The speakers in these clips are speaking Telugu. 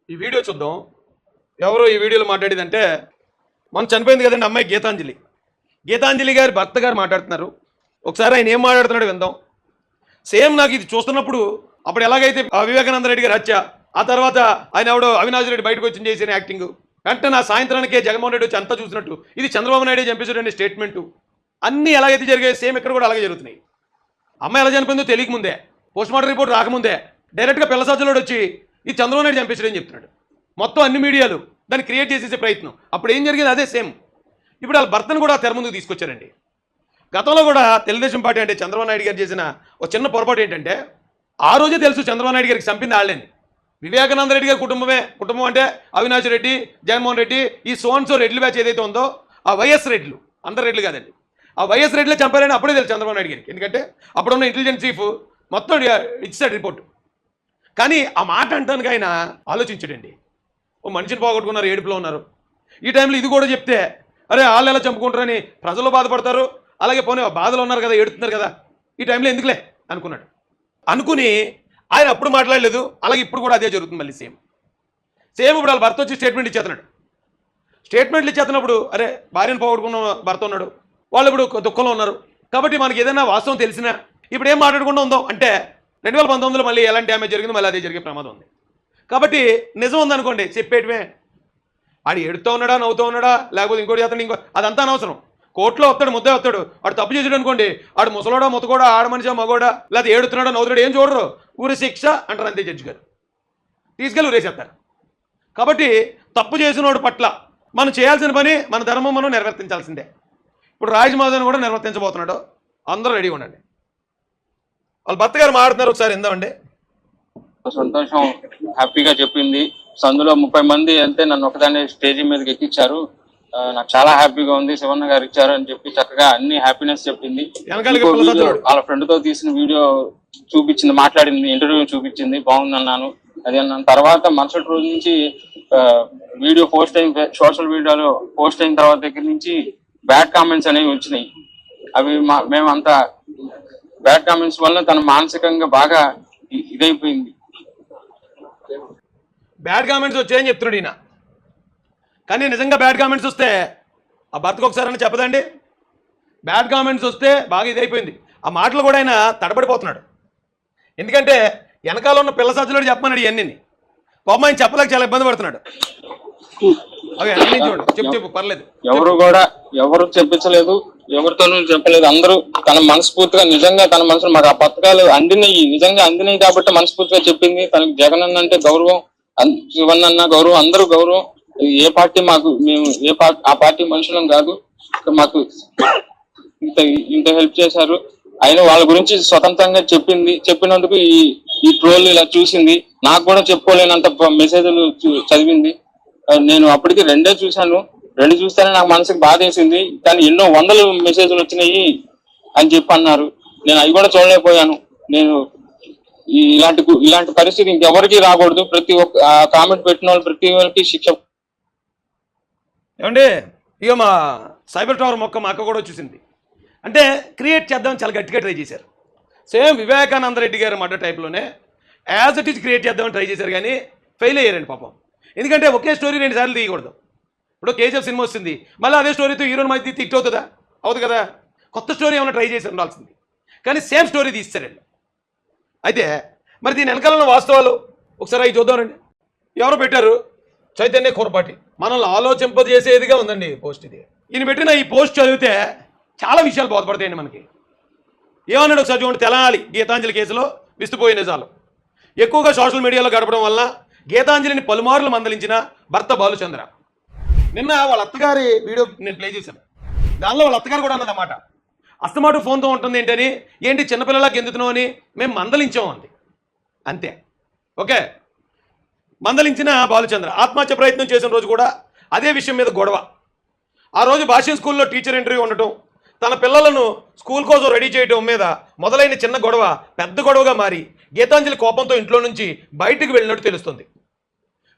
ఈ వీడియో చూద్దాం. ఎవరో ఈ వీడియోలో మాట్లాడేదంటే మనం చనిపోయింది కదండి అమ్మాయి గీతాంజలి. గీతాంజలి గారి భర్త గారు మాట్లాడుతున్నారు. ఒకసారి ఆయన ఏం మాట్లాడుతున్నాడు విందాం. సేమ్ నాకు ఇది చూస్తున్నప్పుడు అప్పుడు ఎలాగైతే వివేకానంద రెడ్డి గారి హత్య, ఆ తర్వాత ఆయన ఎవడో అవినాష్ రెడ్డి బయటకు వచ్చి చేసిన యాక్టింగ్, వెంటనే నా సాయంత్రానికే జగన్మోహన్ రెడ్డి వచ్చి అంతా చూసినట్టు ఇది చంద్రబాబు నాయుడు చంపేశాడు అనే స్టేట్మెంటు అన్నీ ఎలాగైతే జరిగాయి సేమ్ ఇక్కడ కూడా అలాగే జరుగుతున్నాయి. అమ్మాయి ఎలా చనిపోయిందో తెలియకముందే, పోస్ట్ మార్టం రిపోర్ట్ రాకముందే డైరెక్ట్గా పిల్లసాజలోడు వచ్చి ఇది చంద్రబాబు నాయుడు చంపేశాడు అని చెప్తున్నాడు. మొత్తం అన్ని మీడియాలు దాన్ని క్రియేట్ చేసేసే ప్రయత్నం. అప్పుడు ఏం జరిగింది అదే సేమ్. ఇప్పుడు వాళ్ళ భర్తను కూడా తెర ముందుకు తీసుకొచ్చారండి. గతంలో కూడా తెలుగుదేశం పార్టీ అంటే చంద్రబాబు నాయుడు గారు చేసిన ఒక చిన్న పొరపాటు ఏంటంటే, ఆ రోజే తెలుసు చంద్రబాబు నాయుడు గారికి చంపింది వాళ్ళని. వివేకానంద రెడ్డి గారి కుటుంబం అంటే అవినాష్ రెడ్డి, జగన్మోహన్ రెడ్డి, ఈ సోన్సో రెడ్లు బ్యాచ్ ఏదైతే ఉందో ఆ వైఎస్ రెడ్లు, అందరు రెడ్లు కాదండి, ఆ వైఎస్ రెడ్లే చంపారని అప్పుడే తెలుసు చంద్రబాబు నాయుడు గారికి. ఎందుకంటే అప్పుడున్న ఇంటెలిజెన్స్ చీఫ్ మొత్తం ఇచ్చాడు రిపోర్టు. కానీ ఆ మాట అంటానికి ఆయన ఆలోచించడండి. ఓ మనిషిని పోగొట్టుకున్నారు, ఏడుపులో ఉన్నారు. ఈ టైంలో ఇది కూడా చెప్తే అరే వాళ్ళు ఎలా చంపుకుంటారని ప్రజలు బాధపడతారు, అలాగే పోనీ బాధలు ఉన్నారు కదా, ఏడుతున్నారు కదా, ఈ టైంలో ఎందుకులే అనుకున్నాడు. అనుకుని ఆయన అప్పుడు మాట్లాడలేదు. అలాగే ఇప్పుడు కూడా అదే జరుగుతుంది మళ్ళీ సేమ్. ఇప్పుడు వాళ్ళ భర్త వచ్చి స్టేట్మెంట్ ఇచ్చేస్తున్నాడు. స్టేట్మెంట్లు ఇచ్చేస్తున్నప్పుడు అరే భార్యను పోగొట్టుకున్న భర్త ఉన్నాడు, వాళ్ళు ఇప్పుడు దుఃఖంలో ఉన్నారు, కాబట్టి మనకి ఏదైనా వాస్తవం తెలిసినా ఇప్పుడు ఏం మాట్లాడకుండా ఉందాం అంటే 2019లో మళ్ళీ ఎలాంటి డ్యామేజ్ జరిగిందో మళ్ళీ అదే జరిగే ప్రమాదం ఉంది. కాబట్టి నిజం ఉందనుకోండి చెప్పేయటమే. ఆడు ఎడుతూ ఉన్నాడా, నవ్వుతూ ఉన్నాడా, లేకపోతే ఇంకోటి చేస్తాడు, అదంతా అనవసరం. కోర్టులో వస్తాడు, ముద్దే వస్తాడు. వాడు తప్పు చేసాడు అనుకోండి, ఆడు ముసలోడా ముతకోడా, ఆడ మనిషా మగోడా, లేకపోతే ఏడుతున్నాడా నవ్వుతాడు ఏం చూడరు, ఊరి శిక్ష అంటారు అంతే జడ్జి గారు, తీసుకెళ్ళి ఊరేసేస్తారు. కాబట్టి తప్పు చేసినోడు పట్ల మనం చేయాల్సిన పని, మన ధర్మం మనం నిర్వర్తించాల్సిందే. ఇప్పుడు రాజమాధవన్ కూడా నిర్వర్తించబోతున్నాడు. అందరూ రెడీగా ఉండండి. వాళ్ళ భర్త గారు మాట్లాడుతున్నారు, ఒకసారి ఇందామండి. సంతోషం, హ్యాపీగా చెప్పింది. అందులో 30 మంది అంతే నన్ను ఒకదాన్ని స్టేజ్ మీదకి ఎక్కించారు. నాకు చాలా హ్యాపీగా ఉంది, శివన్న గారు ఇచ్చారు అని చెప్పి చక్కగా అన్ని హ్యాపీనెస్ చెప్పింది. వాళ్ళ ఫ్రెండ్ తో తీసిన వీడియో చూపించింది, మాట్లాడింది, ఇంటర్వ్యూ చూపించింది, బాగుంది అన్నాను. అది అన్నాను. తర్వాత మరుసటి రోజు నుంచి వీడియో పోస్ట్ అయిన, సోషల్ మీడియాలో పోస్ట్ అయిన తర్వాత దగ్గర నుంచి బ్యాడ్ కామెంట్స్ అనేవి వచ్చినాయి. అవి మేమంతా బ్యాడ్ కామెంట్స్ వల్ల తను మానసికంగా బాగా ఇదైపోయింది. బ్యాడ్ కామెంట్స్ వచ్చాయని చెప్తున్నాడు ఈయన. కానీ నిజంగా బ్యాడ్ కామెంట్స్ వస్తే ఆ భర్తకు ఒకసారి చెప్పదండి. బ్యాడ్ కామెంట్స్ వస్తే బాగా ఇదైపోయింది. ఆ మాటలు కూడా ఆయన తడబడిపోతున్నాడు. ఎందుకంటే వెనకాల ఉన్న పిల్ల సజ్జలోడు చెప్పమన్నాడు ఇవన్నీ. పాపం ఆయన చెప్పలేక చాలా ఇబ్బంది పడుతున్నాడు. అవి అన్ని చూడండి, చెప్పు పర్లేదు. ఎవరు చెప్పించలేదు, ఎవరితోనూ చెప్పలేదు. అందరూ తన మనస్ఫూర్తిగా నిజంగా తన మనసులో మాకు ఆ పథకాలు అందినాయి, నిజంగా అందినాయి కాబట్టి మనస్ఫూర్తిగా చెప్పింది. తనకి జగన్ అన్న అంటే గౌరవం, శివన్ అన్న గౌరవం, అందరూ గౌరవం. ఏ పార్టీ మాకు, మేము ఆ పార్టీ మనుషులం కాదు, మాకు ఇంత హెల్ప్ చేశారు. అయినా వాళ్ళ గురించి స్వతంత్రంగా చెప్పింది. చెప్పినందుకు ఈ ట్రోల్ ఇలా చూసింది. నాకు కూడా చెప్పుకోలేనంత మెసేజ్లు చదివింది. నేను అప్పటికి 2 చూశాను. 2 చూస్తేనే నాకు మనసుకు బాధ వేసింది. కానీ ఎన్నో 100 మెసేజ్లు వచ్చినాయి అని చెప్పి అన్నారు. నేను అవి కూడా చూడలేకపోయాను. నేను ఇలాంటి పరిస్థితి ఇంకెవరికి రాకూడదు. ప్రతి ఒక్క కామెంట్ పెట్టిన వాళ్ళు ప్రతి ఒక్కరికి శిక్ష. ఏమండి, ఇక మా సైబర్ టవర్ మొక్క మా అక్క కూడా వచ్చేసింది. అంటే క్రియేట్ చేద్దామని చాలా గట్టిగా ట్రై చేశారు. సేమ్ వివేకానంద రెడ్డి గారు మర్డర్ టైప్లోనే యాజ్ ఇట్ ఈజ్ క్రియేట్ చేద్దామని ట్రై చేశారు, కానీ ఫెయిల్ అయ్యారండి పాపం. ఎందుకంటే ఒకే స్టోరీ 2 సార్లు తీయకూడదు. ఇప్పుడు కేజీఎఫ్ సినిమా వస్తుంది, మళ్ళీ అదే స్టోరీతో హీరోని మధ్య తిట్ అవుతుందా? అవుతుంది కదా. కొత్త స్టోరీ ఏమైనా ట్రై చేసి ఉండాల్సింది, కానీ సేమ్ స్టోరీ తీస్తారండి. అయితే మరి దీని వెనకాల వాస్తవాలు ఒకసారి అవి చూద్దామండి. ఎవరు పెట్టారు? చైతన్య కోరపాటి. మనల్ని ఆలోచింపజేసేదిగా ఉందండి పోస్ట్ ఇది. ఈయన పెట్టిన ఈ పోస్ట్ చదివితే చాలా విషయాలు బోధపడతాయండి మనకి. ఏమన్నాడు ఒకసారి చూడండి. తెలంగాణ గీతాంజలి కేసులో విస్తుపోయే నిజాలు. ఎక్కువగా సోషల్ మీడియాలో గడపడం వల్ల గీతాంజలిని పలుమార్లు మందలించిన భర్త బాలుచంద్ర. నిన్న వాళ్ళ అత్తగారి వీడియో నేను ప్లే చేశాను. దానిలో వాళ్ళ అత్తగారు కూడా అన్నదన్నమాట, అస్తమాటు ఫోన్తో ఉంటుంది ఏంటని, ఏంటి చిన్నపిల్లలకి ఎందుతున్నావు అని మేము మందలించాం అంది. అంతే, ఓకే. మందలించిన బాలుచంద్ర ఆత్మహత్య ప్రయత్నం చేసిన రోజు కూడా అదే విషయం మీద గొడవ. ఆ రోజు భాష్యం స్కూల్లో టీచర్ ఇంటర్వ్యూ ఉండటం, తన పిల్లలను స్కూల్ కోసం రెడీ చేయడం మీద మొదలైన చిన్న గొడవ పెద్ద గొడవగా మారి గీతాంజలి కోపంతో ఇంట్లో నుంచి బయటకు వెళ్ళినట్టు తెలుస్తుంది.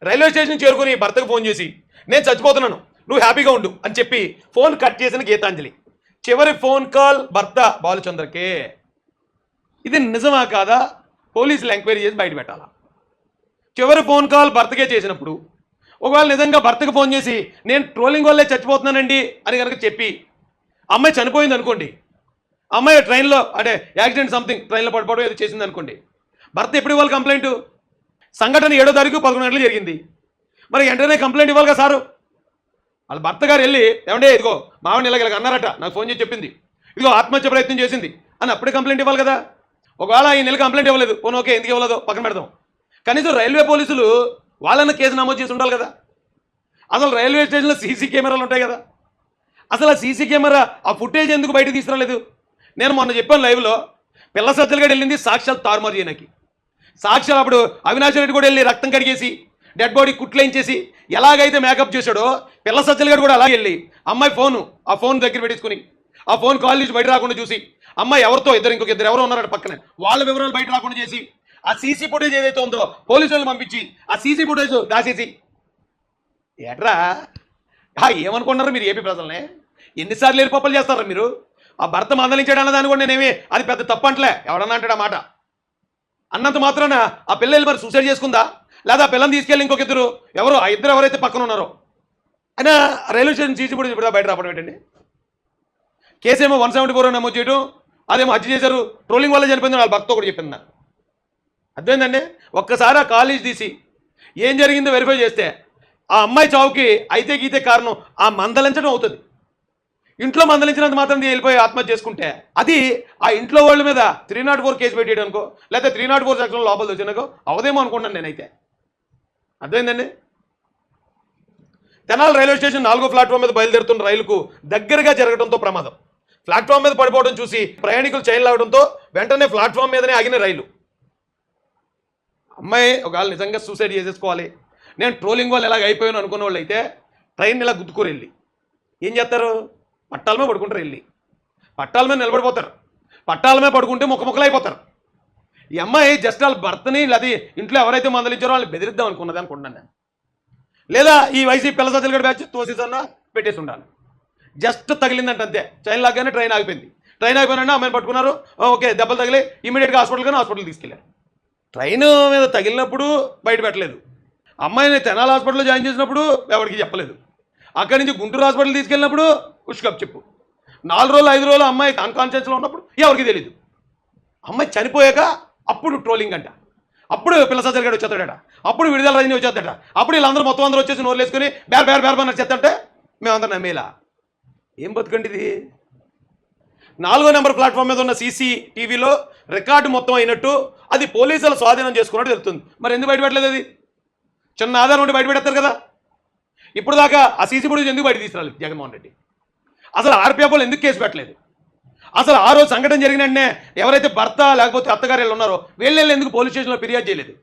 రైల్వే స్టేషన్ చేరుకుని భర్తకు ఫోన్ చేసి నేను చచ్చిపోతున్నాను, నువ్వు హ్యాపీగా ఉండు అని చెప్పి ఫోన్ కట్ చేసిన గీతాంజలి. చివరి ఫోన్ కాల్ భర్త బాలుచంద్రకే. ఇది నిజమా కాదా పోలీసులు ఎంక్వైరీ చేసి బయట పెట్టాలా? చివరి ఫోన్ కాల్ భర్తకే చేసినప్పుడు ఒకవేళ నిజంగా భర్తకు ఫోన్ చేసి నేను ట్రోలింగ్ వల్లే చచ్చిపోతున్నానండి అని కనుక చెప్పి అమ్మాయి చనిపోయింది అనుకోండి, అమ్మాయి ట్రైన్లో అంటే యాక్సిడెంట్ సంథింగ్ ట్రైన్లో పడిపోవడం ఏదో చేసింది అనుకోండి, భర్త ఎప్పుడు ఇవ్వాలి కంప్లైంట్? సంఘటన 7వ తారీఖు 11 గంటలు జరిగింది. మరి వెంటనే కంప్లైంట్ ఇవ్వాలి కదా సారు. వాళ్ళ భర్త గారు వెళ్ళి ఏమంటే ఇదిగో మావిని ఇలాగ అన్నారట, నాకు ఫోన్ చేసి చెప్పింది, ఇదిగో ఆత్మహత్య ప్రయత్నం చేసింది అని అప్పుడే కంప్లైంట్ ఇవ్వాలి కదా. ఒకవేళ ఈ నెల కంప్లైంట్ ఇవ్వలేదు, పోనీ ఓకే, ఎందుకు ఇవ్వలేదో పక్కన పెడదాం. కనీసం రైల్వే పోలీసులు వాళ్ళన్న కేసు నమోదు చేసి ఉండాలి కదా. అసలు రైల్వే స్టేషన్లో సీసీ కెమెరాలు ఉంటాయి కదా, అసలు ఆ సీసీ కెమెరా ఆ ఫుటేజ్ ఎందుకు బయటకు తీసుకురాలేదు? నేను మొన్న చెప్పాను లైవ్లో, పిల్ల సజ్జలుగా వెళ్ళింది సాక్ష్యాలు తారుమారు చేయడానికి. సాక్ష్యాలు అప్పుడు అవినాష్ రెడ్డి కూడా వెళ్ళి రక్తం కడిగేసి డెడ్ బాడీ కుట్లేయించేసి ఎలాగైతే మేకప్ చేశాడో పిల్ల సజ్జలుగా కూడా అలా వెళ్ళి అమ్మాయి ఆ ఫోన్ దగ్గర పెట్టించుకుని ఆ ఫోన్ కాల్ నుంచి బయట రాకుండా చూసి అమ్మాయి ఎవరితో ఇంకొక ఇద్దరు ఎవరో ఉన్నారట పక్కనే, వాళ్ళ వివరాలు బయట రాకుండా చేసి ఆ సీసీ ఫుటేజ్ ఏదైతే ఉందో పోలీసులను పంపించి ఆ సీసీ ఫుటేజ్ దాచేసి ఏట్రా ఏమనుకున్నారు మీరు ఏపీ ప్రజలనే? ఎన్నిసార్లు ఏర్పాట్లు చేస్తారా మీరు? ఆ భర్త మందలించాడు అన్నదాన్ని కూడా నేనేమి అది పెద్ద తప్పు అంటలే, ఎవడన్నా అంటాడు ఆ మాట. అన్నంత మాత్రాన ఆ పిల్లలు మరి సూసైడ్ చేసుకుందా, లేదా ఆ పిల్లని తీసుకెళ్ళి ఇంకొక ఇద్దరు ఎవరో ఆ ఇద్దరు ఎవరైతే పక్కన ఉన్నారో అయినా రైల్వే స్టేషన్ సీసీ ఫుటేజ్ ఇప్పుడు బయట రావడం ఏంటండి? కేసేమో 174 నమోదు చేయడం, అదేమో హత్య చేశారు, ట్రోలింగ్ వల్ల చనిపోయింది వాళ్ళ భర్త కూడా చెప్పింది. అర్థమైందండి? ఒక్కసారి ఆ కాలేజ్ తీసి ఏం జరిగిందో వెరిఫై చేస్తే ఆ అమ్మాయి చావుకి అయితే గీతే కారణం ఆ మందలించడం అవుతుంది. ఇంట్లో మందలించినంత మాత్రం వెళ్ళిపోయి ఆత్మహత్య చేసుకుంటే అది ఆ ఇంట్లో వాళ్ళ మీద 304 కేసు పెట్టేయడం అనుకో, లేకపోతే 304 సెక్షన్ లోపల వచ్చినాకో అవదేమో అనుకుంటాను నేనైతే. అర్థమైందండి? తెనాలి రైల్వే స్టేషన్ 4వ ప్లాట్ఫామ్ మీద బయలుదేరుతున్న రైలుకు దగ్గరగా జరగడంతో ప్రమాదం. ప్లాట్ఫామ్ మీద పడిపోవడం చూసి ప్రయాణికులు చైన్ లాగడంతో వెంటనే ప్లాట్ఫామ్ మీదనే ఆగిన రైలు. అమ్మాయి ఒకవేళ నిజంగా సూసైడ్ చేసేసుకోవాలి, నేను ట్రోలింగ్ వాళ్ళు ఎలాగ అయిపోయాను అనుకున్న వాళ్ళు అయితే ట్రైన్ ఇలా గుద్దుకొని వెళ్ళి ఏం చేస్తారు? పట్టాల మీద పడుకుంటారు, వెళ్ళి పట్టాల మీద నిలబడిపోతారు, పట్టాల మీద పడుకుంటే ముక్కలు అయిపోతారు. ఈ అమ్మాయి జస్ట్ వాళ్ళ భర్తని లేదా ఇంట్లో ఎవరైతే మందలించారో వాళ్ళని బెదిరిద్దాం అనుకున్నది అనుకుంటున్నాను నేను. లేదా ఈ వైసీపీ పిల్ల సజ్జలు బ్యాచ్ తోసేసన్నా పెట్టేసి ఉండాలి. జస్ట్ తగిలిందంటే అంతే, చైన్ లాగానే ట్రైన్ ఆగిపోయింది. ట్రైన్ ఆగిపోయినా అమ్మాయిని పట్టుకున్నారు, ఓకే దెబ్బలు తగిలి ఇమీడియట్గా హాస్పిటల్ తీసుకెళ్ళారు. ట్రైన్ మీద తగిలినప్పుడు బయట పెట్టలేదు, అమ్మాయిని తెనాలి హాస్పిటల్లో జాయిన్ చేసినప్పుడు ఎవరికి చెప్పలేదు, అక్కడి నుంచి గుంటూరు హాస్పిటల్ తీసుకెళ్ళినప్పుడు ఉష్కప్ చెప్పు, 4 రోజులు 5 రోజులు అమ్మాయి అన్కాన్షియస్లో ఉన్నప్పుడు ఎవరికి తెలియదు. అమ్మాయి చనిపోయాక అప్పుడు ట్రోలింగ్ అంట, అప్పుడు పిల్ల సజ్జలు గడు వచ్చేస్తాడట, అప్పుడు విడుదల రజని వచ్చేస్తాడట, అప్పుడు వీళ్ళందరూ మొత్తం అందరూ వచ్చేసి నోరు వేసుకుని బేర్ బన్నారు చెత్తంటే మేమందరం నమ్మేలా. ఏం బతుకండి ఇది? 4వ నెంబర్ ప్లాట్ఫామ్ మీద ఉన్న CCTVలో రికార్డు మొత్తం అయినట్టు అది పోలీసులు స్వాధీనం చేసుకున్నట్టు తెలుస్తుంది. మరి ఎందుకు బయటపెట్టలేదు? అది చిన్న ఆధారం ఉంటే బయటపెడతారు కదా. ఇప్పుడు దాకా ఆ సీసీ ఫుటేజ్ ఎందుకు బయట తీసుకురాలేదు జగన్మోహన్ రెడ్డి? అసలు ఆర్పీఎఫ్ఓలు ఎందుకు కేసు పెట్టలేదు? అసలు ఆ రోజు సంఘటన జరిగిన వెంటనే ఎవరైతే భర్త లేకపోతే అత్తగారు ఉన్నారో వీళ్ళు ఎందుకు పోలీస్ స్టేషన్లో ఫిర్యాదు చేయలేదు?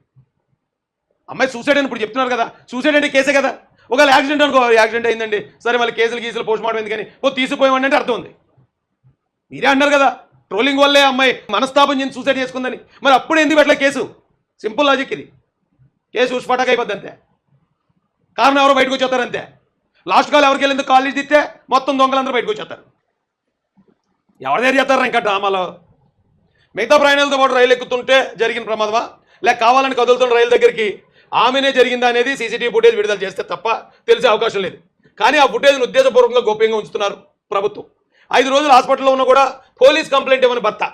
అమ్మాయి సూసైడ్ అని ఇప్పుడు చెప్తున్నారు కదా, సూసైడ్ అంటే కేసే కదా. ఒకవేళ యాక్సిడెంట్ అనుకో, యాక్సిడెంట్ అయిందండి, సరే మళ్ళీ కేసులు పోస్ట్ మార్టం ఎందుకని తీసుకుపోయామండి అంటే అర్థం ఉంది. మీరే అన్నారు కదా ట్రోలింగ్ వల్లే అమ్మాయి మనస్తాపం చెంది సూసైడ్ చేసుకుందని, మరి అప్పుడు ఎందుకు పెట్టలే కేసు? సింపుల్ లాజిక్ ఇది. కేసు ఉష్పటాక్ అయిపోద్ది అంతే, కారణం ఎవరో బయటకు వచ్చేస్తారు అంతే. లాస్ట్ కాల్ ఎవరికి వెళ్ళేందుకు కాలేజ్ తిస్తే మొత్తం దొంగలందరూ బయటకు వచ్చేస్తారు. ఎవరి దగ్గర చేస్తారా ఇంకా డ్రామాలో? మిగతా ప్రయాణాలతో పాటు రైలు ఎక్కుతుంటే జరిగిన ప్రమాదమా, లేక కావాలని కదులుతున్న రైలు దగ్గరికి ఆమెనే జరిగిందా అనేది CCTV ఫుటేజ్ విడుదల చేస్తే తప్ప తెలిసే అవకాశం లేదు. కానీ ఆ ఫుటేజ్ను ఉద్దేశపూర్వకంగా గోప్యంగా ఉంచుతున్నారు ప్రభుత్వం. 5 రోజులు హాస్పిటల్లో ఉన్నా కూడా పోలీస్ కంప్లైంట్ ఇవ్వని భర్త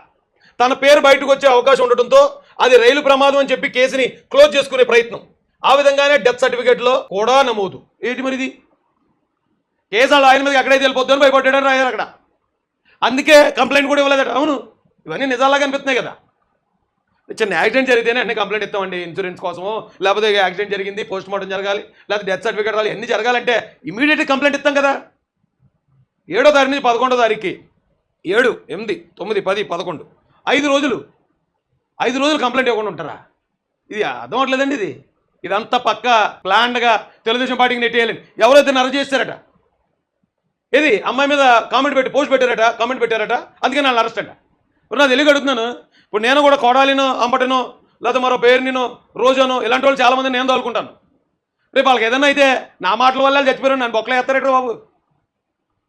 తన పేరు బయటకు వచ్చే అవకాశం ఉండటంతో అది రైలు ప్రమాదం అని చెప్పి కేసుని క్లోజ్ చేసుకునే ప్రయత్నం, ఆ విధంగానే డెత్ సర్టిఫికేట్లో కూడా నమోదు. ఏంటి మరి ఇది? కేసు ఆయన మీద ఎక్కడైతే వెళ్ళిపోద్దని భయపడ్డాడని రాయారు అక్కడ, అందుకే కంప్లైంట్ కూడా ఇవ్వలేదట. అవును, ఇవన్నీ నిజాలాగా అనిపిస్తున్నాయి కదా. చిన్న యాక్సిడెంట్ జరిగితేనే అన్ని కంప్లైంట్ ఇస్తామండి ఇన్సూరెన్స్ కోసమో, లేకపోతే యాక్సిడెంట్ జరిగింది పోస్ట్ మార్టం జరగాలి, లేకపోతే డెత్ సర్టిఫికేట్ రావాలి, అన్నీ జరగాలంటే ఇమీడియట్గా కంప్లైంట్ ఇస్తాం కదా. 7వ తారీఖు నుంచి 11వ తారీఖుకి 7, 8, 9, 10, 11 5 రోజులు కంప్లైంట్ ఇవ్వకుండా ఉంటారా? ఇది అర్థం అవట్లేదండి. ఇదంతా పక్క ప్లాన్డ్గా తెలుగుదేశం పార్టీకి నెట్టేయాలని ఎవరైతే అరెస్ట్ చేస్తారట. ఇది అమ్మాయి మీద కామెంట్ పెట్టి పోస్ట్ పెట్టారట, కామెంట్ పెట్టారట, అందుకే నన్ను అరెస్ట్ అంట. ఇప్పుడు నాకు తెలియక అడుగుతున్నాను, ఇప్పుడు నేను కూడా కోడాలినో అంబటనో లేకపోతే మరో పేరునినో రోజానో ఇలాంటి వాళ్ళు చాలామంది నేను తోలుకుంటాను. రేపు వాళ్ళకి ఏదైనా అయితే నా మాటల వల్ల చచ్చిపోయారు, నన్ను బొక్కలు వేస్తారట బాబు.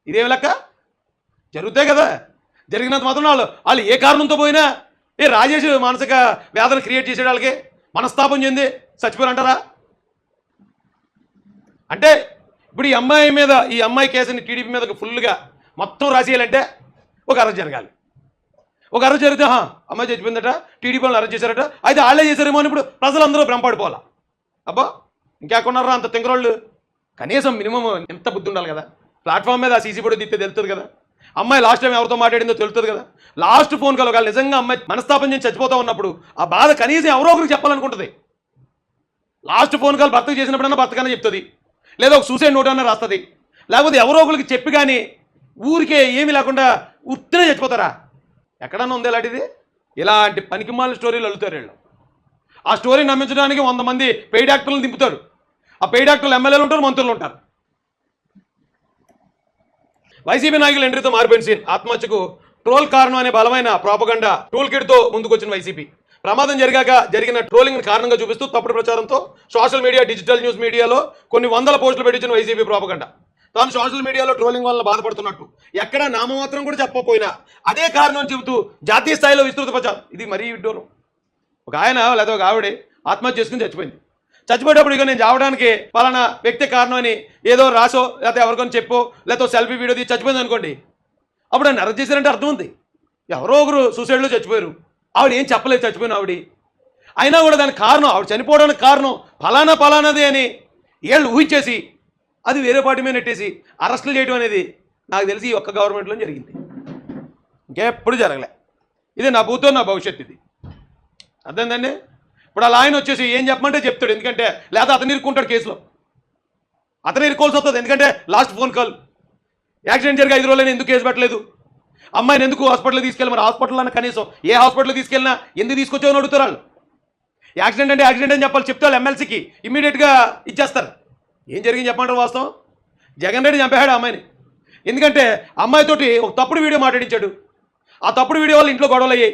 ఇదేమి లెక్క? జరుగుతాయి కదా. జరిగినంత మాత్రం వాళ్ళు ఏ కారణంతో పోయినా రాజేష్ మానసిక వేదన క్రియేట్ చేసే వాళ్ళకి మనస్తాపం చెంది చచ్చిపోయారంటారా? అంటే ఇప్పుడు ఈ అమ్మాయి కేసుని టీడీపీ మీద ఫుల్గా మొత్తం రాసేయాలంటే ఒక అరెస్ట్ జరగాలి. ఒక అరెస్ట్ జరిగితే అమ్మాయి చచ్చిపోయిందట, టీడీపీ వాళ్ళు అరెస్ట్ చేశారట, అయితే వాళ్ళే చేశారేమో అని ఇప్పుడు ప్రజలందరూ భ్రమపడిపోవాలా? అబ్బా ఇంకెక్కున్నారా అంత తింగరోళ్ళు? కనీసం మినిమం ఎంత బుద్ధి ఉండాలి కదా. ప్లాట్ఫామ్ మీద ఆ సీసీ ఫోటో తీస్తే తెలుస్తుంది కదా, అమ్మాయి లాస్ట్ టైం ఎవరితో మాట్లాడిందో తెలుస్తుంది కదా. లాస్ట్ ఫోన్ కాల్ ఒకవేళ నిజంగా అమ్మాయి మనస్తాపం చేసి చచ్చిపోతా ఉన్నప్పుడు ఆ బాధ కనీసం ఎవరో ఒకరికి చెప్పాలనుకుంటుంది. లాస్ట్ ఫోన్ కాల్ భర్తకు చేసినప్పుడన్నా భర్తకన్నా చెప్తుంది, లేదా ఒక సూసైడ్ నోట్ అన్నా రాస్తుంది, లేకపోతే ఎవరో ఒకరికి చెప్పి కానీ ఊరికే ఏమీ లేకుండా ఉత్తినే చచ్చిపోతారా? ఎక్కడన్నా ఉంది ఇలాంటిది? ఇలాంటి పనికిమాలిన స్టోరీలు అల్లుతారు వీళ్ళు. ఆ స్టోరీ నమ్మించడానికి 100 మంది పెయిడ్ యాక్టర్లను దింపుతారు. ఆ పెయిడ్ యాక్టర్లు ఎమ్మెల్యేలు ఉంటారు, మంత్రులు ఉంటారు. వైసీపీ నాయకులు ఎంట్రీతో మారిపోయిన సీన్. ఆత్మహత్యకు ట్రోల్ కారణం అనే బలమైన ప్రాపగండా టూల్ కిట్తో ముందుకొచ్చిన వైసీపీ ప్రమాదం జరిగిన ట్రోలింగ్ కారణంగా చూపిస్తూ తప్పుడు ప్రచారంతో సోషల్ మీడియా, డిజిటల్ న్యూస్ మీడియాలో కొన్ని వందల పోస్టులు పెట్టించిన వైసీపీ ప్రాపగండా తాను సోషల్ మీడియాలో ట్రోలింగ్ వల్ల బాధపడుతున్నట్టు ఎక్కడా నామమాత్రం కూడా చెప్పకపోయినా అదే కారణం చెబుతూ జాతీయ స్థాయిలో విస్తృత ప్రచారం. ఇది మరీ విడ్డూరం. ఒక ఆయన లేదా ఒక ఆవిడ ఆత్మహత్య చేసుకుని చచ్చిపోయింది. చచ్చిపోయేటప్పుడు ఇక నేను చావడానికి పలానా వ్యక్తి కారణం అని ఏదో రాసో లేకపోతే ఎవరికొని చెప్పో లేకపోతే సెల్ఫీ వీడియో తీసి చచ్చిపోయింది అనుకోండి, అప్పుడు ఆయన అరెస్ట్ చేశారంటే అర్థం ఉంది. ఎవరో ఒకరు సూసైడ్లో చచ్చిపోయారు, ఆవిడ ఏం చెప్పలేదు చచ్చిపోయిన ఆవిడ. అయినా కూడా దానికి కారణం, ఆవిడ చనిపోవడానికి కారణం ఫలానాది అని వీళ్ళు ఊహించేసి అది వేరే పార్టీ మీద నెట్టేసి అరెస్టులు చేయడం అనేది నాకు తెలిసి ఈ ఒక్క గవర్నమెంట్లో జరిగింది, ఇంకెప్పుడు జరగలే. ఇది నా భూతో నా భవిష్యత్తు. ఇది అర్థమైందండి. ఇప్పుడు అలా ఆయన వచ్చేసి ఏం చెప్పమంటే చెప్తాడు, ఎందుకంటే లేదా అతను ఇరుక్కుంటాడు కేసులో, అతను ఇరుక్కోవాల్సి వస్తుంది. ఎందుకంటే లాస్ట్ ఫోన్ కాల్ యాక్సిడెంట్ జరిగి 5 రోజులైనా ఎందుకు కేసు పెట్టలేదు, అమ్మాయిని ఎందుకు హాస్పిటల్కి తీసుకెళ్ళి, మరి హాస్పిటల్ అన్న కనీసం ఏ హాస్పిటల్కి తీసుకెళ్ళినా ఎందుకు తీసుకొచ్చావని అడుగుతారు వాళ్ళు. యాక్సిడెంట్ అంటే యాక్సిడెంట్ అని చెప్పాలి, చెప్తే వాళ్ళు ఎమ్మెల్సీకి ఇమ్మీడియట్గా ఇచ్చేస్తారు. ఏం జరిగింది చెప్పమంటారు వాస్తవం? జగన్ రెడ్డి చంపేశాడు అమ్మాయిని. ఎందుకంటే అమ్మాయితోటి ఒక తప్పుడు వీడియో మాట్లాడించాడు. ఆ తప్పుడు వీడియో వల్ల ఇంట్లో గొడవలు అయ్యాయి.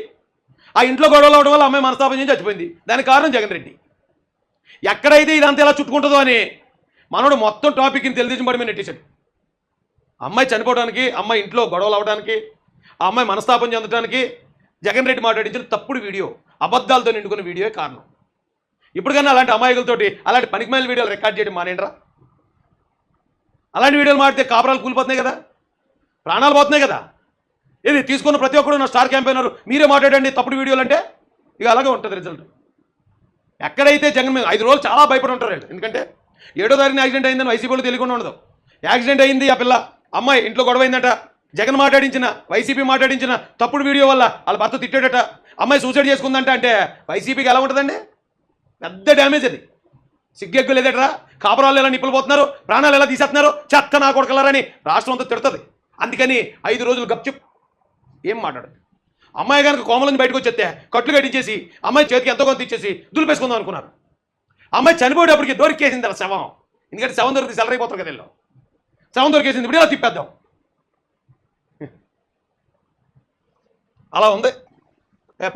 ఆ ఇంట్లో గొడవలు అవడం వల్ల అమ్మాయి మనస్తాపం చేసి చచ్చిపోయింది. దానికి కారణం జగన్ రెడ్డి. ఎక్కడైతే ఇదంతా ఎలా చుట్టుకుంటుందో అని మనోడు మొత్తం టాపిక్ని తెలుగుదేశం మీద నెట్టేశాడు. అమ్మాయి చనిపోవడానికి, అమ్మాయి ఇంట్లో గొడవలు అవ్వడానికి, ఆ అమ్మాయి మనస్తాపం చెందడానికి జగన్ రెడ్డి మాట్లాడించిన తప్పుడు వీడియో, అబద్ధాలతో నిండుకున్న వీడియో కారణం. ఇప్పటికన్నా అలాంటి అమాయకులతోటి అలాంటి పనికిమాలిన వీడియోలు రికార్డ్ చేయడం మానేండ్రా. అలాంటి వీడియోలు మాడితే కాపురాలు కూలిపోతున్నాయి కదా, ప్రాణాలు పోతున్నాయి కదా. ఇది తీసుకున్న ప్రతి ఒక్కరు నా స్టార్ క్యాంపెయినర్ మీరే మాట్లాడండి తప్పుడు వీడియోలు అంటే ఇక అలాగే ఉంటుంది రిజల్ట్. ఎక్కడైతే జగన్ మీద 5 రోజులు చాలా భయపడి ఉంటారు వీళ్ళు. ఎందుకంటే 7వ తారీఖున యాక్సిడెంట్ అయిందని వైసీపీలో తెలియకుండా ఉండదు. యాక్సిడెంట్ అయింది, ఆ పిల్ల అమ్మాయి ఇంట్లో గొడవ అయిందట, జగన్ మాట్లాడించిన వైసీపీ మాట్లాడించిన తప్పుడు వీడియో వల్ల వాళ్ళ భర్త తిట్టాడట, అమ్మాయి సూసైడ్ చేసుకుందంట. అంటే వైసీపీకి ఎలా ఉంటుందండి? పెద్ద డ్యామేజ్ అది. సిగ్గెగ్గు లేదట్రా, కాపురాలు ఎలా నిప్పులు ప్రాణాలు ఎలా తీసేస్తున్నారు, చెత్త నా కొడకలరని రాష్ట్రం అంతా తిడుతుంది. అందుకని 5 రోజులు గప్చుప్ ఏం మాట్లాడదు. అమ్మాయి కనుక కోమల నుంచి బయటకు వచ్చేస్తే కట్లు కట్టించేసి అమ్మాయి చేతికి ఎంతో కొంత ఇచ్చేసి దులిపేసుకుందాం అనుకున్నారు. అమ్మాయి చనిపోయేటప్పటికి దొరికేసింది అలా శవం. ఎందుకంటే శవం దొరికి సెలరైపోతారు కదా, వీళ్ళు శవం దొరికేసింది, ఇప్పుడు ఇలా తిప్పేద్దాం. అలా ఉంది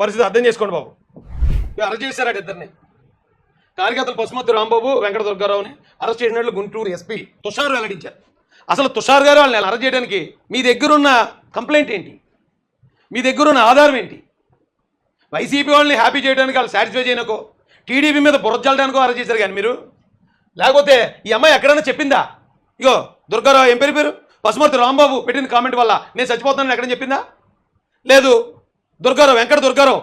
పరిస్థితి. అర్థం చేసుకోండి బాబు. అరెస్ట్ చేశారట ఇద్దరిని. కార్యకర్తలు పశుమతి రాంబాబు, వెంకట దుర్గారావుని అరెస్ట్ చేసినట్లు గుంటూరు ఎస్పీ తుషార్ వెల్లడించారు. అసలు తుషార్ గారు వాళ్ళని అరెస్ట్ చేయడానికి మీ దగ్గరున్న కంప్లైంట్ ఏంటి, మీ దగ్గరున్న ఆధారం ఏంటి? వైసీపీ వాళ్ళని హ్యాపీ చేయడానికి, వాళ్ళు సాటిస్ఫై చేయడానికో, టీడీపీ మీద బురజల్లడానికో అరెస్ట్ చేశారు కానీ మీరు, లేకపోతే ఈ అమ్మాయి ఎక్కడైనా చెప్పిందా? ఇగో దుర్గారావు ఏం పేరు పశుమతి రాంబాబు పెట్టిన కామెంట్ వల్ల నేను చచ్చిపోతానని ఎక్కడైనా చెప్పిందా? లేదు. దుర్గారావు, వెంకట దుర్గారావు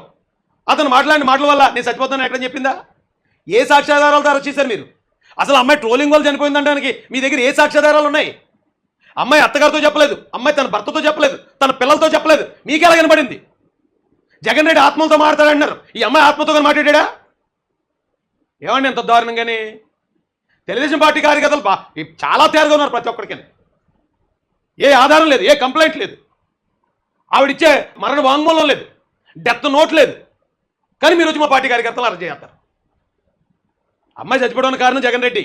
అతను మాట్లాడిన మాటల వల్ల నేను చచ్చిపోతానని ఎక్కడైనా చెప్పిందా? ఏ సాక్ష్యాధారాలతో అరెస్ట్ చేశారు మీరు? అసలు అమ్మాయి ట్రోలింగ్ వల్ల చనిపోయిందనడానికి మీ దగ్గర ఏ సాక్ష్యాధారాలు ఉన్నాయి? అమ్మాయి అత్తగారితో చెప్పలేదు, అమ్మాయి తన భర్తతో చెప్పలేదు, తన పిల్లలతో చెప్పలేదు, మీకు ఎలా కనబడింది? జగన్ రెడ్డి ఆత్మలతో మాట్లాడారన్నారు, ఈ అమ్మాయి ఆత్మతో కానీ మాట్లాడా? ఏమండి ఎంత దారుణంగానే? తెలుగుదేశం పార్టీ కార్యకర్తలు చాలా తేరుగా ఉన్నారు ప్రతి ఒక్కరికి. ఏ ఆధారం లేదు, ఏ కంప్లైంట్ లేదు, ఆవిడిచ్చే మరణ వాంగ్మూలం లేదు, డెత్ నోట్ లేదు, కానీ మీరు వచ్చి మా పార్టీ కార్యకర్తలు అరెస్ట్ చేస్తారు. అమ్మాయి చచ్చిపోవడానికి కారణం జగన్ రెడ్డి.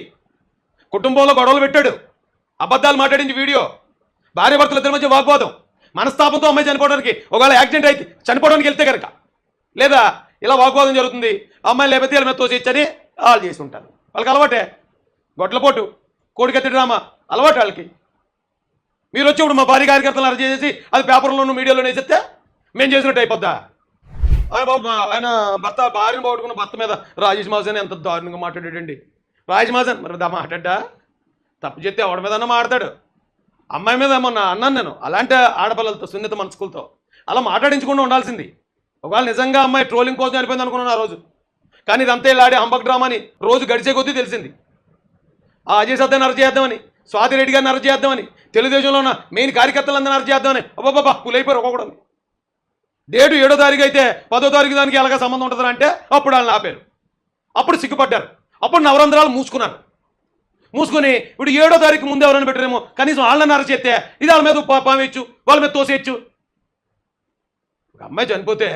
కుటుంబంలో గొడవలు పెట్టాడు, అబద్ధాలు మాట్లాడించి వీడియో, భార్యాభర్తలు ఇద్దరి మధ్య వాగ్వాదం, మనస్తాపంతో అమ్మాయి చనిపోవడానికి, ఒకవేళ యాక్సిడెంట్ అయితే చనిపోవడానికి వెళ్తే కనుక, లేదా ఇలా వాగ్వాదం జరుగుతుంది, అమ్మాయిని లేకపోతే వీళ్ళ మీద తోసిచ్చని వాళ్ళు చేసి ఉంటారు. వాళ్ళకి అలవాటే, గొడ్లపోటు కోడికత్తి డ్రామా అలవాటు వాళ్ళకి. మీరు వచ్చి ఇప్పుడు మా పార్టీ కార్యకర్తలు అరెస్ట్ చేసి అది పేపర్లోనూ మీడియాలోనే వేసేస్తే మేము చేసినట్టు అయిపోద్దా? ఆయన భర్త భార్యను పోగొట్టుకున్న భర్త మీద రాజేష్ మాజన్ ఎంత దారుణంగా మాట్లాడాడండి. రాజేష్ మాజన్ మరి మాట్లాడ్డా? తప్పు చెప్తే ఎవడి మీద మాట్లాడతాడు. అమ్మాయి మీద మొన్న అన్నాను నేను, అలాంటి ఆడపిల్లలతో సున్నిత మనసుకులతో అలా మాట్లాడించకుండా ఉండాల్సింది. ఒకవేళ నిజంగా అమ్మాయి ట్రోలింగ్ కోసం చనిపోయింది అనుకున్నాను ఆ రోజు, కానీ ఇదంతా ఇలాంటి హంబక్ డ్రామా అని రోజు గడిచే కొద్దీ తెలిసింది. ఆ అజయ్ సత్యాన్ని అరెస్ట్ చేద్దామని, స్వాతి రెడ్డి గారిని అరెస్ట్ చేద్దామని, తెలుగుదేశంలో ఉన్న మెయిన్ కార్యకర్తలందరినీ అరెస్ట్ చేద్దామని అబ్బాబ్బా పులైపోయారు ఒక్కొక్కడు. డేటు 7వ తారీఖు అయితే 10వ తారీఖు దానికి ఎలాగ సంబంధం ఉంటుందని అంటే అప్పుడు వాళ్ళని ఆపారు. అప్పుడు సిగ్గుపడ్డారు. అప్పుడు నవరంధ్రాలు మూసుకున్నారు. మూసుకొని ఇప్పుడు 7వ తారీఖు ముందు ఎవరైనా పెట్టారేమో, కనీసం వాళ్ళని అరెస్ట్ చేస్తే ఇది వాళ్ళ మీద పావేయచ్చు, వాళ్ళ మీద తోసేయచ్చు. ఒక అమ్మాయి చనిపోతే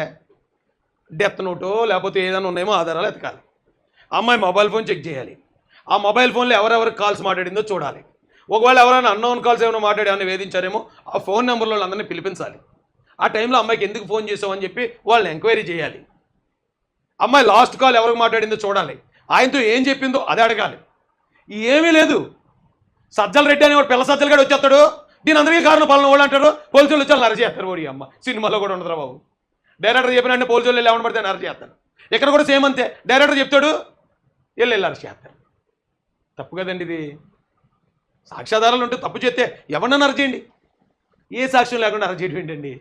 డెత్ నోటో లేకపోతే ఏదైనా ఉన్నాయేమో ఆధారాలు ఎతకాలి. అమ్మాయి మొబైల్ ఫోన్ చెక్ చేయాలి. ఆ మొబైల్ ఫోన్లో ఎవరెవరికి కాల్స్ మాట్లాడిందో చూడాలి. ఒకవేళ ఎవరైనా అన్నోన్ కాల్స్ ఏమైనా మాట్లాడి ఏమైనా వేధించారేమో ఆ ఫోన్ నెంబర్లో అందరినీ పిలిపించాలి. ఆ టైంలో అమ్మాయికి ఎందుకు ఫోన్ చేసామని చెప్పి వాళ్ళని ఎంక్వైరీ చేయాలి. అమ్మాయి లాస్ట్ కాల్ ఎవరికి మాట్లాడిందో చూడాలి. ఆయనతో ఏం చెప్పిందో అది అడగాలి. ఏమీ లేదు. సజ్జల రెడ్డి అని వాడు పిల్ల సజ్జల గడి వచ్చేస్తాడు, దీని అందరికీ కారణం పాలన వాళ్ళు అంటారు, పోలీసులు వచ్చి అరెస్ట్ చేస్తారు. ఓడి అమ్మ సినిమాలో కూడా ఉండదురా బాబు. డైరెక్టర్ చెప్పినంటే పోలీసులు వెళ్ళి ఎవరిని పడితే అరెస్ట్ చేస్తారు. ఇక్కడ కూడా సేమ్ అంతే, డైరెక్టర్ చెప్తాడు వెళ్ళి అరెస్ట్ చేస్తారు. తప్పు కదండి ఇది. సాక్ష్యాధారాలు ఉంటే తప్పు చేస్తే ఎవరినైనా అరెస్ట్ చేయండి, ఏ సాక్ష్యం లేకుండా అరెస్ట్ చేయడం ఏంటండి?